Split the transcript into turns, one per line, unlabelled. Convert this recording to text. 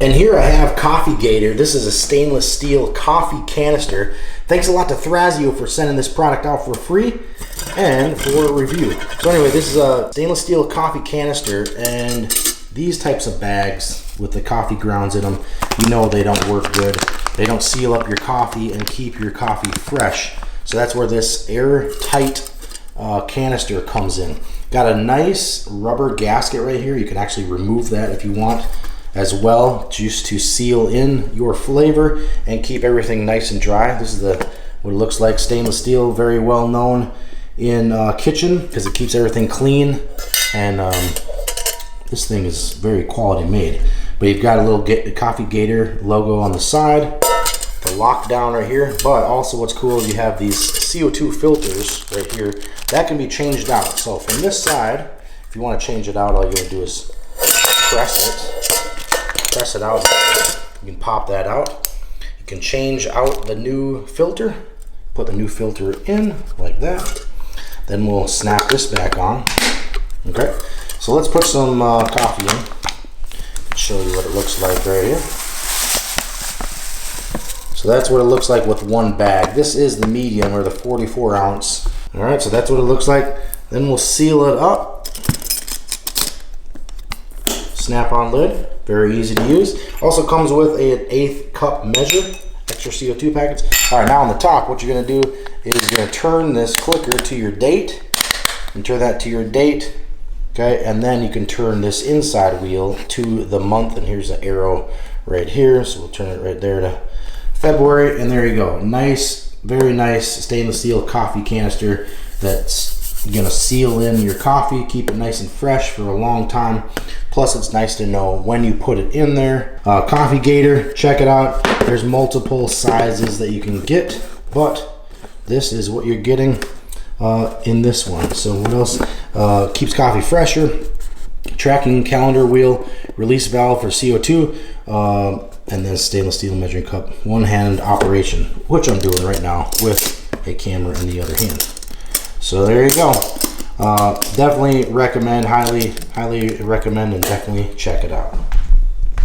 And here I have Coffee Gator. This is a stainless steel coffee canister. Thanks a lot to Thrasio for sending this product out for free and for a review. So anyway, this is a stainless steel coffee canister, and these types of bags with the coffee grounds in them, you know they don't work good. They don't seal up your coffee and keep your coffee fresh. So that's where this airtight canister comes in. Got a nice rubber gasket right here. You can actually remove that if you want as well, just to seal in your flavor and keep everything nice and dry. This is what it looks like. Stainless steel, very well known in kitchen because it keeps everything clean, and this thing is very quality made. But you've got a little Coffee Gator logo on the side, the lockdown right here. But also what's cool is you have these CO2 filters right here that can be changed out. So from this side, if you want to change it out, all you gotta do is press it out. You can pop that out. You can change out the new filter, put the new filter in like that. Then we'll snap this back on. Okay, so let's put some coffee in. Show you what it looks like right here. So that's what it looks like with one bag. This is the medium, or the 44 ounce. All right, so that's what it looks like. Then we'll seal it up. Snap-on lid, very easy to use. Also comes with an 1/8 cup measure, extra CO2 packets. All right, now on the top, what you're gonna do is you're gonna turn this clicker to your date, and turn that to your date, okay? And then you can turn this inside wheel to the month, and here's the arrow right here. So we'll turn it right there to February, and there you go. Nice, very nice stainless steel coffee canister that's gonna seal in your coffee, keep it nice and fresh for a long time. Plus it's nice to know when you put it in there. Coffee Gator, check it out. There's multiple sizes that you can get, but this is what you're getting in this one. So what else? Keeps coffee fresher, tracking calendar wheel, release valve for CO2, and then stainless steel measuring cup, one-hand operation, which I'm doing right now with a camera in the other hand. So there you go. Definitely recommend, highly recommend, and definitely check it out.